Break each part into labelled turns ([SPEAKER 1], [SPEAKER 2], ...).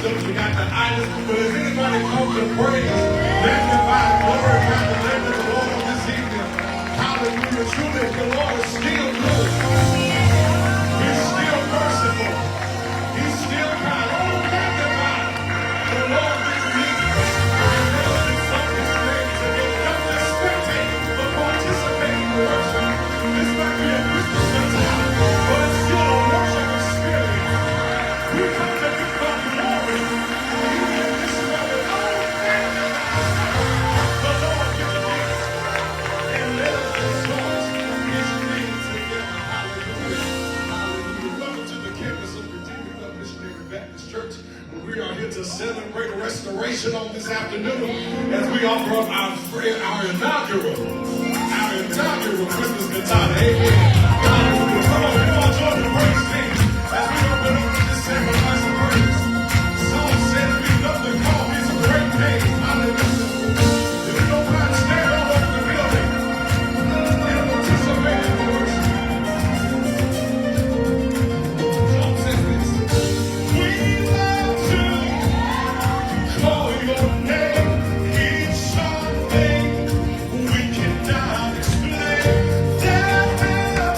[SPEAKER 1] systems, we got the idols, but as anybody comes to praise, magnify, glorify the name of the Lord on this evening. Hallelujah. Truly, the Lord is still good. He's still merciful. He's still kind. Oh, magnify the Lord this evening. And let us exalt his name together. Not just spectate, but participate in worship. This might be a Christmas time, but it's still a worship experience. We come to give God glory. Even in this moment, oh, the Lord give thanks. And let us exalt his name together. Hallelujah. Hallelujah. Welcome to the campus of Redeeming Love Missionary Baptist Church. We are here to celebrate restoration on this afternoon as we offer up our inaugural Christmas cantata. Amen. Hallelujah. Come on, you all join the praise team as we open up this sacrifice of praise. The song says we love to call his great name. Hallelujah. If you don't mind, stand all over the building and participate in the worship. Song says this. We love to call your name. It's something we cannot explain. There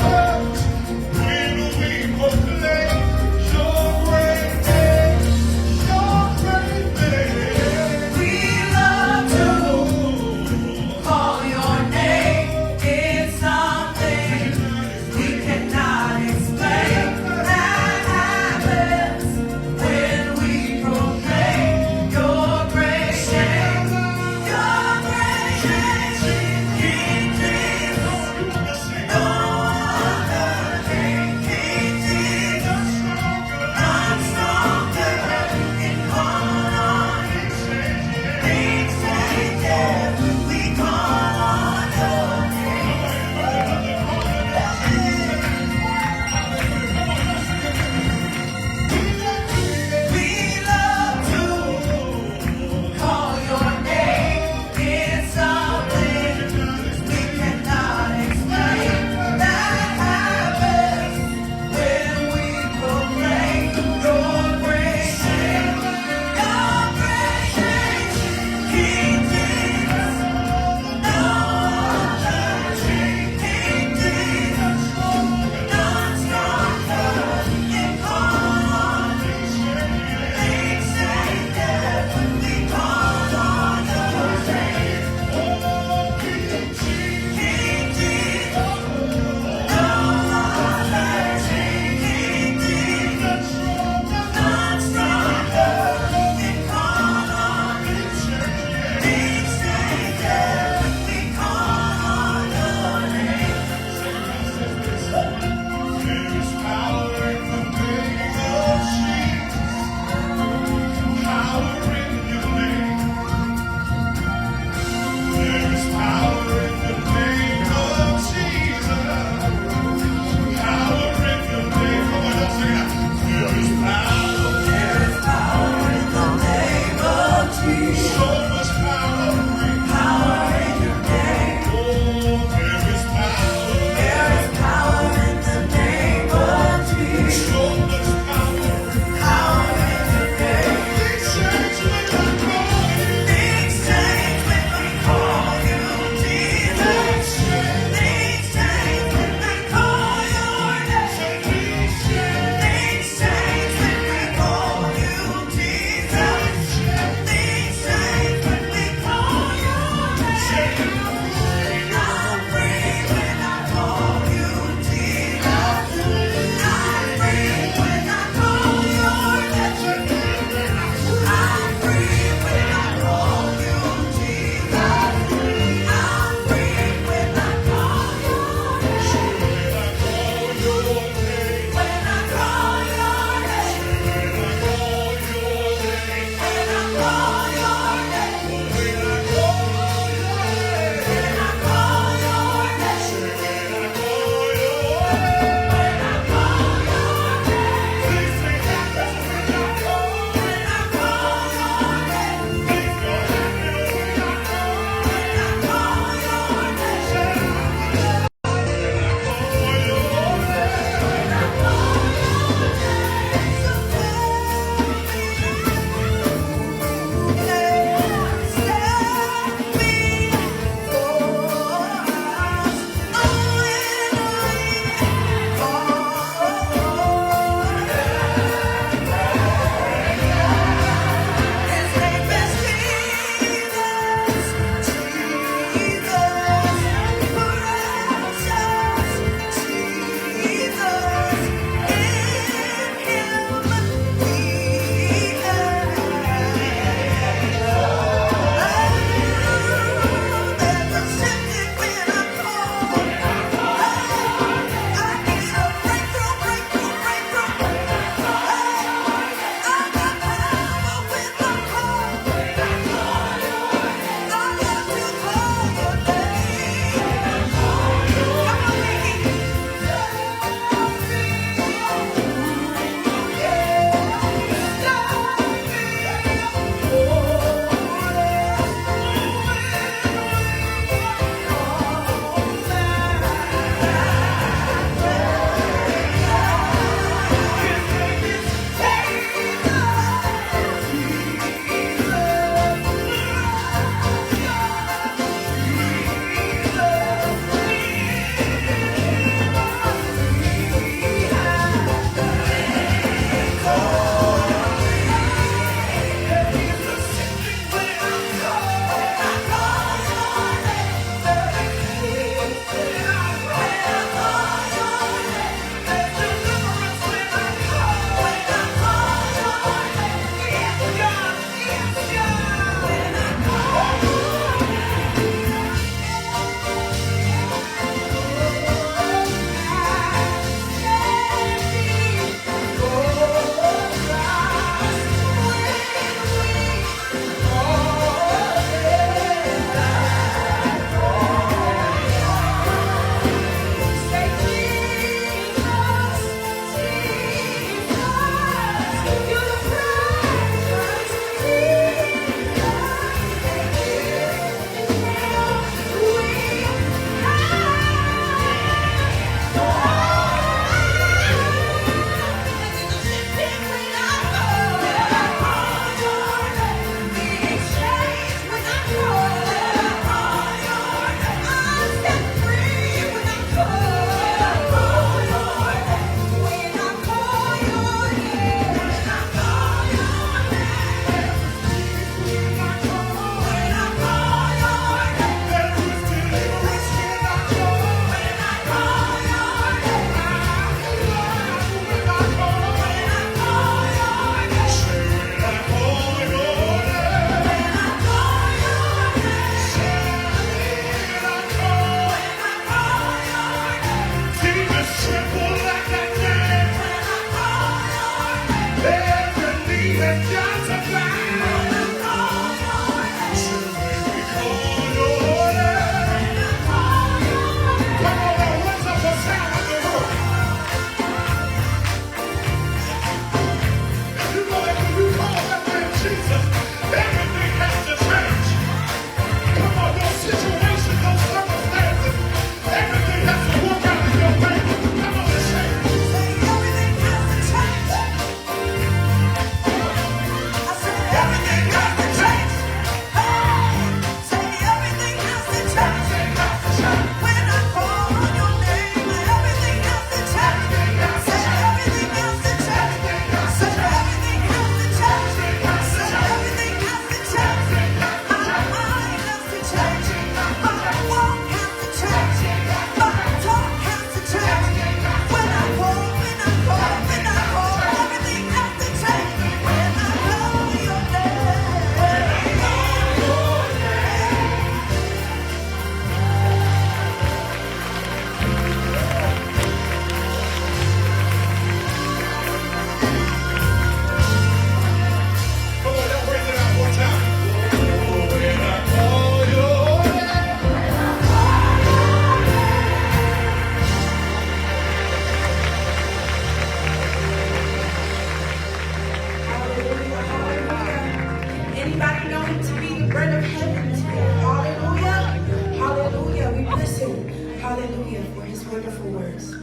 [SPEAKER 2] looking for words.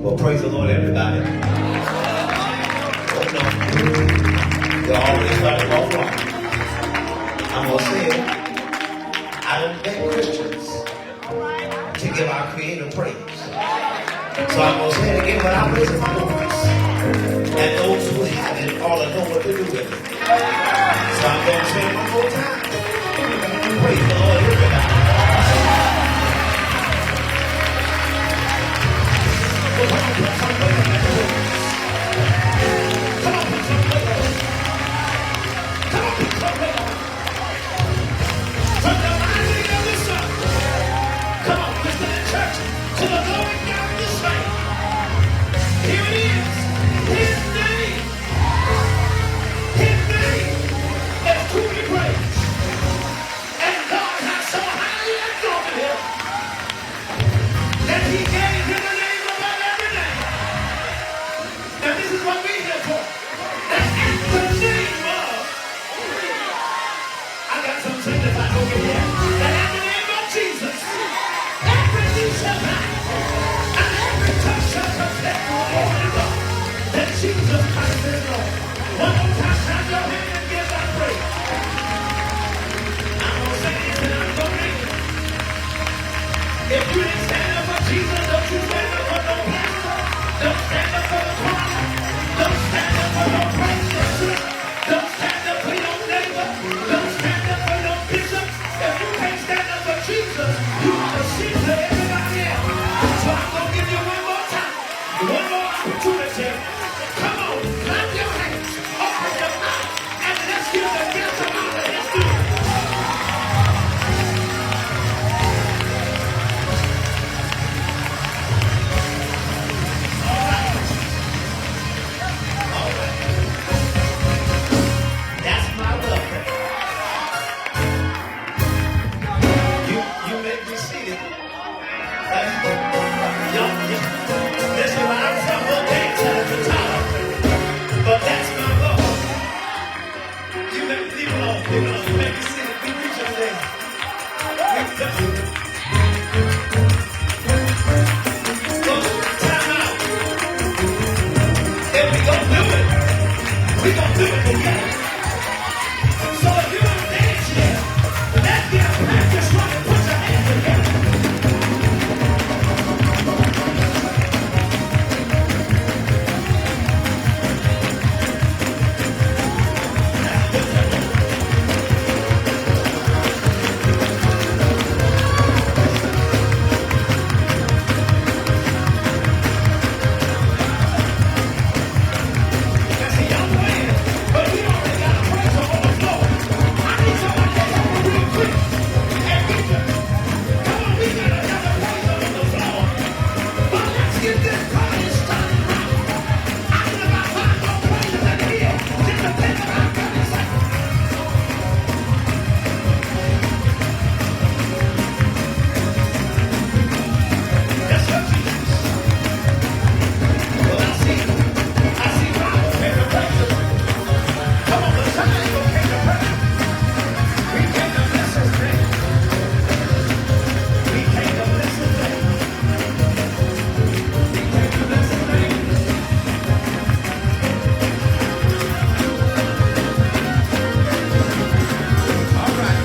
[SPEAKER 2] Well, praise the Lord, everybody. Oh, no. You're already starting off wrong. I'm going to say it. I don't beg Christians to give our Creator praise. So I'm going to say it again without raising my voice. And those who have it ought to know what to do with it. So I'm going to say it one more time. Praise the Lord, everybody. Come on, put some weight on that praise. Come on, put some weight on it. Come on, put some weight on it. From the rising of the sun. Come on, listen to church. To the going down of the same. Here it is. His name. His name is to be praised. And God has so highly exalted him that he gave him the name above every name. Now this is what we're here for. That at the name of, I got some signified over here. That at the name of Jesus, every knee shall bow, and every tongue shall confess, glory to God, that Jesus Christ is Lord. One more time, clap your hand and give that praise. I'm going to say this and I'm going to read it. If you didn't stand up for Jesus, don't you stand up for no pastor. Don't stand up for the choir. Don't stand up for no president. Don't stand up for your neighbor. Don't stand up for no bishop. If you can't stand up for Jesus, you ought to sit to everybody else. So I'm going to give you one more time. One more opportunity. Come on, clap your hands. Open your mouth. And let's give the gift of honor. Let's do it. That's my love. You may be seated. Listen, when I'm from the dance at the top, but that's my love. You may leave it alone, leave it alone. You may be seated. We reach your day. Time out. If we gonna do it, we gonna do it together. So if you want to dance here, let's get a practice run and put your hands together. Now see, y'all playing, but we already got a praise on the floor. I need somebody to help me real quick. And get you. Come on, we got another praise on the floor. But let's get this party started right. I need about 5 more praises in here. Just to think about 30 seconds. Yes, sir, Jesus. Well, I see power in the praises. Come on, the time go came to praise. We came to bless his name. We came to bless his name. We came to bless his name. All right.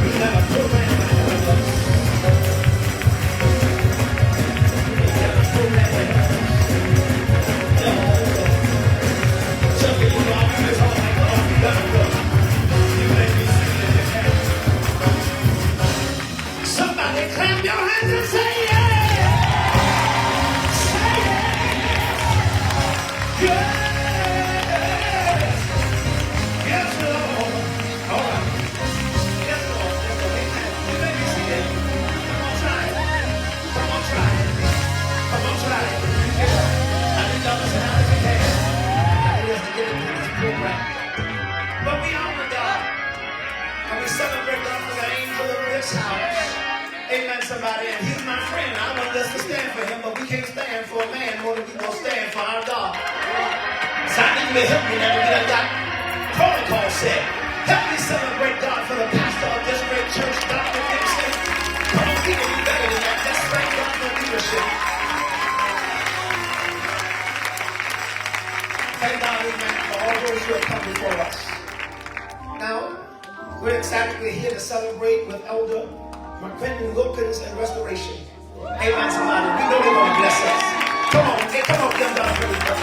[SPEAKER 2] We got a program ahead of us. We got a program ahead of us. Some of you know I'm just all like, oh, we gotta go. You may be sitting in your hands. Somebody clap your hands and say yeah. Say yeah. Yes. Yes, Lord. All right. Yes, Lord. Yes, Lord. Amen. You may be seated. Come on, try it. Come on, try it. Come on, try it. I need y'all to listen out if you can. I need us to get into this program. But we honor God. And we celebrate God for the angel of this house. Amen, somebody. And he's my friend. I want us to stand for him, but we can't stand for a man more than we gonna stand for our God. So I need you to help me now. We done got protocol set. Help me celebrate God for the pastor of this great church, Dr. Dixon. Come on, people, you better than that. Let's thank God for leadership. those who have come before us. Now, we're excited. We're here to celebrate with Elder McQuentin Wilkins and Restoration. Amen, somebody. We know they're going to bless us. Come on, give them a really good.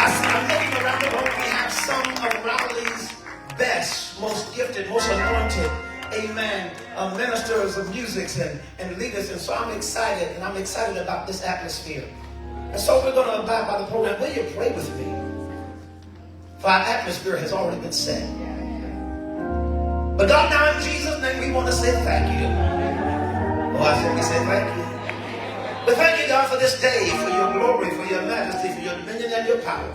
[SPEAKER 2] I'm looking around the room. We have some of Rowley's best, most gifted, most anointed, amen, ministers of music and leaders. And so I'm excited, and I'm excited about this atmosphere. And so we're going to abide by the program. Will you pray with me? For our atmosphere has already been set. But God, now in Jesus' name, we want to say thank you. Oh, I said we say thank you. But thank you, God, for this day, for your glory, for your majesty, for your dominion and your power.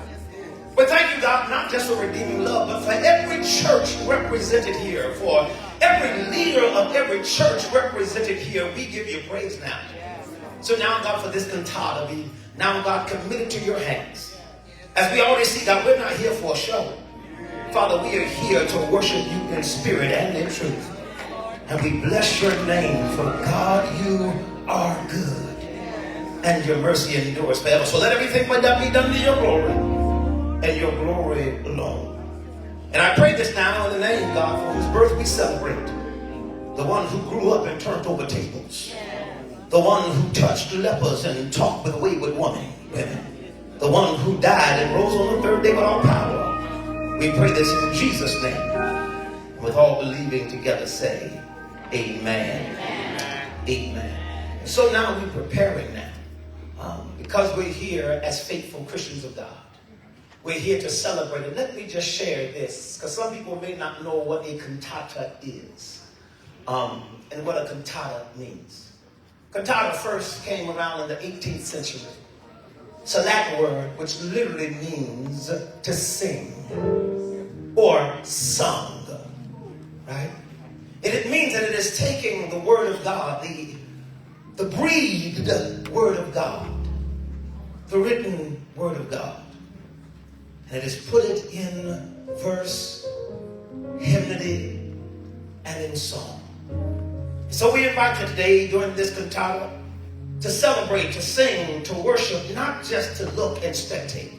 [SPEAKER 2] But thank you, God, not just for redeeming love, but for every church represented here, for every leader of every church represented here. We give you praise now. So now, God, for this cantata, we now, God, committed to your hands. As we already see, God, we're not here for a show. Father, we are here to worship you in spirit and in truth. And we bless your name, for God, you are good. And your mercy endures forever. So let everything be done to your glory, and your glory alone. And I pray this now in the name, God, for whose birth we celebrate. The one who grew up and turned over tables. The one who touched lepers and talked with wayward women. The one who died and rose on the third day with all power. We pray this in Jesus' name. With all believing together say, amen. Amen. So now we're preparing now. Because we're here as faithful Christians of God. We're here to celebrate. And let me just share this, because some people may not know what a cantata is and what a cantata means. Cantata first came around in the 18th century. It's a Latin word which literally means to sing or sung, right? And it means that it is taking the word of God, the breathed word of God, the written word of God, and it is put it in verse, hymnody, and in song. So we invite you today during this cantata to celebrate, to sing, to worship, not just to look and spectate,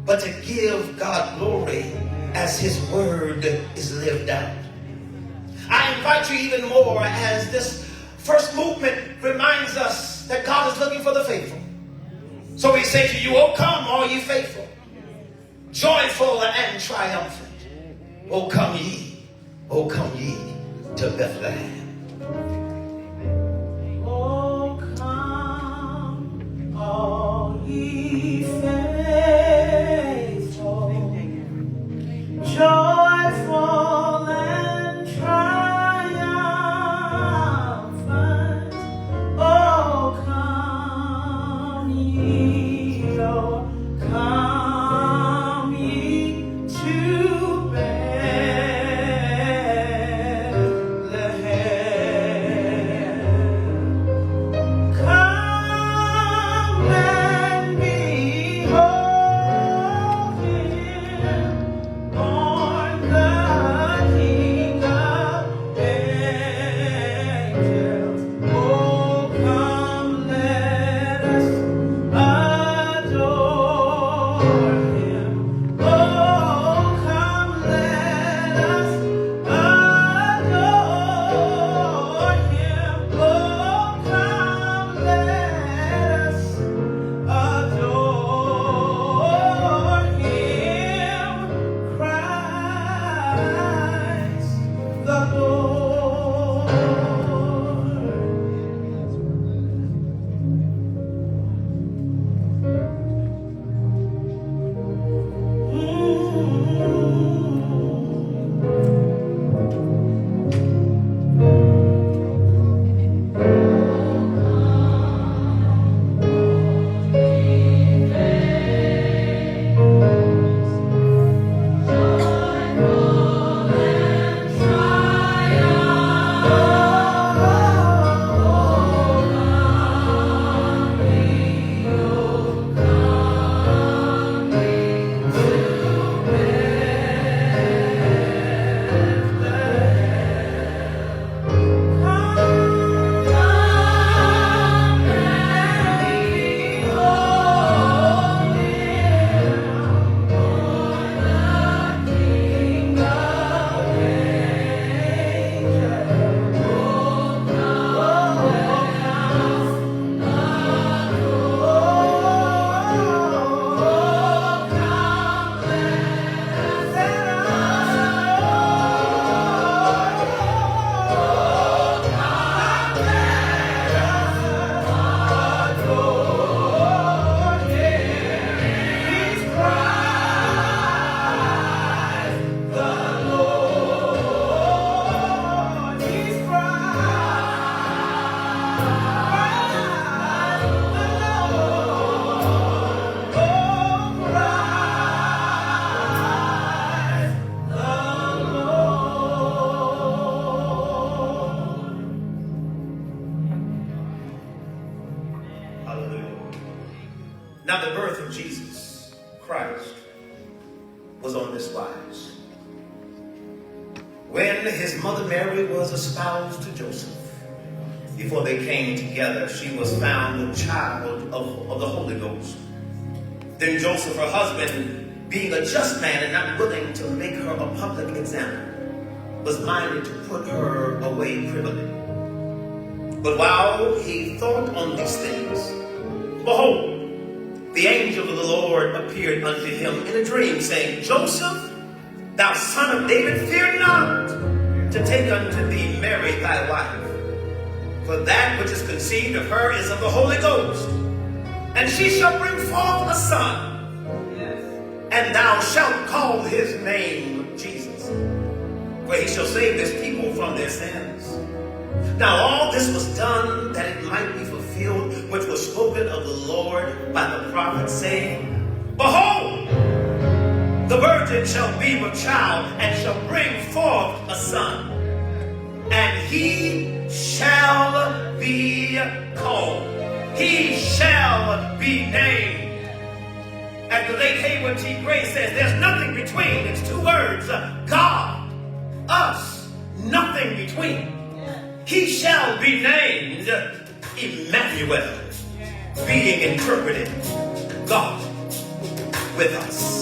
[SPEAKER 2] but to give God glory as his word is lived out. I invite you even more as this first movement reminds us that God is looking for the faithful. So we say to you, oh come, all ye faithful, joyful and triumphant. Oh come ye to Bethlehem.
[SPEAKER 3] Oh come, all ye faithful, joyful and triumphant. Oh come ye, oh come ye to Bethlehem.
[SPEAKER 2] Now the birth of Jesus Christ was on this wise. When his mother Mary was espoused to Joseph, before they came together, she was found a child of the Holy Ghost. Then Joseph, her husband, being a just man and not willing to make her a public example, was minded to put her away privily. But while he thought on these things, behold, the angel of the Lord appeared unto him in a dream, saying, Joseph, thou son of David, fear not to take unto thee Mary thy wife. For that which is conceived of her is of the Holy Ghost. And she shall bring forth a son, and thou shalt call his name Jesus. For he shall save his people from their sins. Now all this was done that it might be fulfilled, which was spoken of the Lord by the prophet, saying, Behold, the virgin shall be with child, and shall bring forth a son, and he shall be called. He shall be named. As the late Hayward T. Gray says, there's nothing between. It's two words. God, us, nothing between. He shall be named Emmanuel, being interpreted God with us.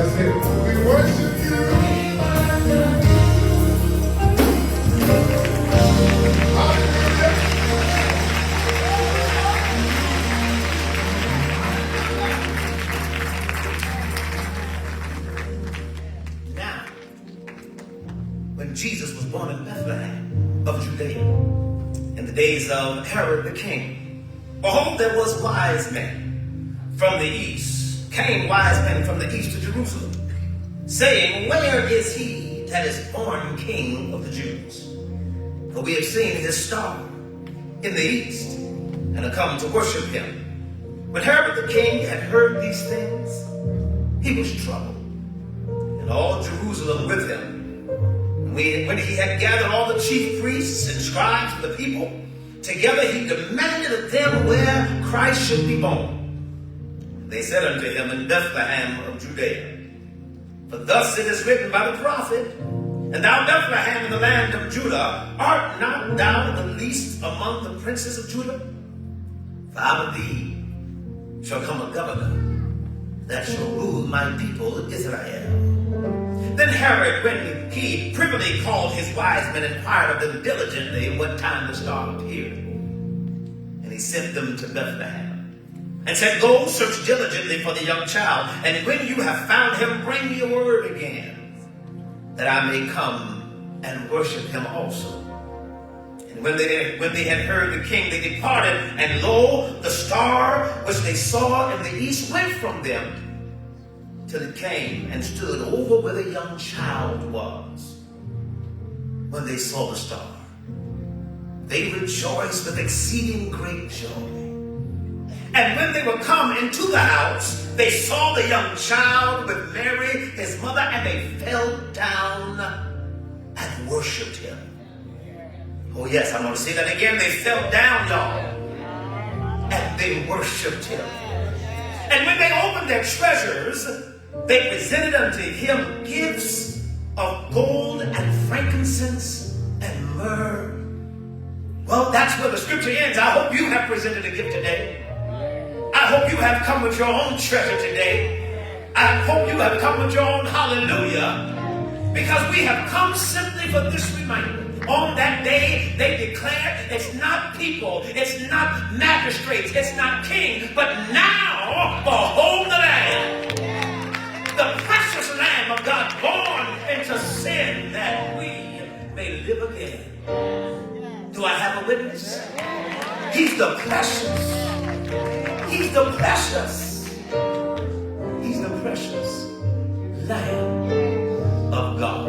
[SPEAKER 1] That's it. We worship you. Hallelujah.
[SPEAKER 2] Now, when Jesus was born in Bethlehem of Judea, in the days of Herod the king, behold, there was wise men from the east, came wise men from the east to Jerusalem, saying, where is he that is born King of the Jews? For we have seen his star in the east, and are come to worship him. When Herod the king had heard these things, he was troubled, and all Jerusalem with him. When he had gathered all the chief priests and scribes and the people together, he demanded of them where Christ should be born. They said unto him, in Bethlehem of Judea. For thus it is written by the prophet, and thou Bethlehem in the land of Judah, art not thou the least among the princes of Judah? For out of thee shall come a governor that shall rule my people Israel. Then Herod, when he privily called his wise men, inquired of them diligently what time the star appeared. And he sent them to Bethlehem, and said, go search diligently for the young child, and when you have found him, bring me word again, that I may come and worship him also. And when they had heard the king, they departed, and lo, the star which they saw in the east went from them, till it came and stood over where the young child was. When they saw the star, they rejoiced with exceeding great joy. And when they were come into the house, they saw the young child with Mary, his mother, and they fell down and worshipped him. Oh yes, I'm going to say that again. They fell down, y'all, and they worshipped him. And when they opened their treasures, they presented unto him gifts of gold and frankincense and myrrh. Well, that's where the scripture ends. I hope you have presented a gift today. I hope you have come with your own treasure today. I hope you have come with your own hallelujah. Because we have come simply for this reminder. On that day, they declared it's not people, it's not magistrates, it's not king, but now, behold the Lamb. The precious Lamb of God, born into sin that we may live again. Do I have a witness? He's the precious. He's the precious. He's the precious Lamb of God.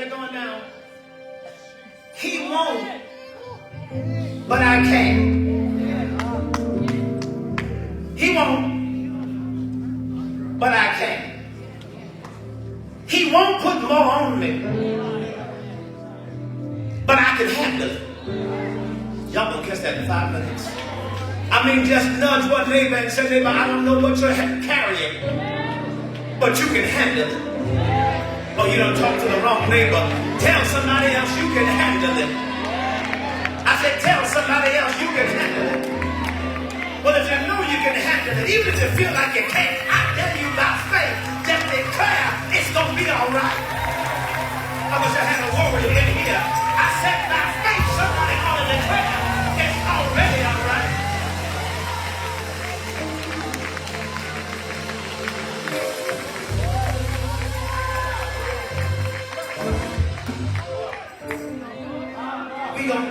[SPEAKER 2] it going down. He won't, but I can. He won't, but I can. He won't put more on me, but I can handle it. Y'all gonna catch that in 5 minutes. I mean, just nudge one neighbor and say, neighbor, I don't know what you're carrying, but you can handle it. Oh, you don't talk to the wrong neighbor. Tell somebody else you can handle it. I said, tell somebody else you can handle it. Well, if you know you can handle it, even if you feel like you can't, I tell you by faith, just declare it's going to be all right. I wish I had a warrior in here. I said by faith, somebody ought to declare it's already all right.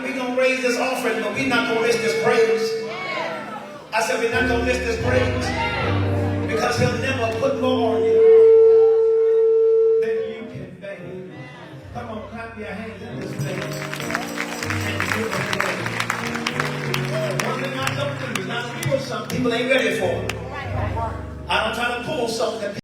[SPEAKER 2] We gonna raise this offering, but we're not gonna miss this praise. I said we're not gonna miss this praise because he'll never put more on you than you can bear. Come on, clap your hands in this place and give him praise. One thing I don't do is not pull something people ain't ready for. I don't try to pull something that